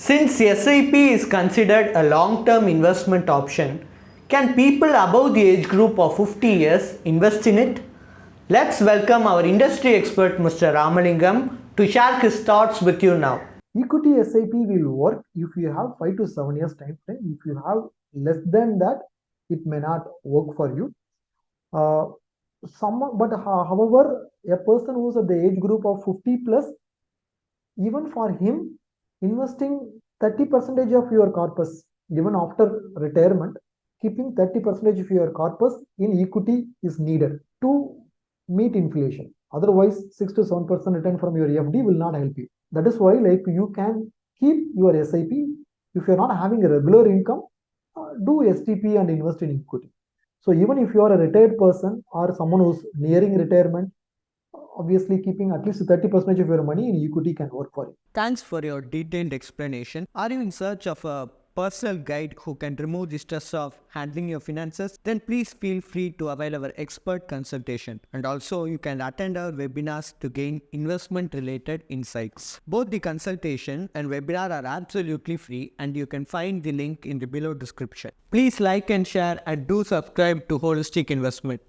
Since SIP is considered a long-term investment option, can people above the age group of 50 years invest in it? Let's welcome our industry expert Mr. Ramalingam to share his thoughts with you now. Equity SIP will work if you have 5 to 7 years time frame. If you have less than that, it may not work for you. However, a person who's at the age group of 50 plus, even for him, investing 30% of your corpus, even after retirement, keeping 30% of your corpus in equity is needed to meet inflation. Otherwise, 6 to 7% return from your FD will not help you. That is why, like, you can keep your SIP. If you're not having a regular income, do STP and invest in equity. So even if you are a retired person or someone who's nearing retirement, obviously keeping at least 30% of your money in equity can work for you. Thanks for your detailed explanation. Are you in search of a personal guide who can remove the stress of handling your finances? Then please feel free to avail our expert consultation. And also you can attend our webinars to gain investment related insights. Both the consultation and webinar are absolutely free and you can find the link in the below description. Please like and share and do subscribe to Holistic Investment.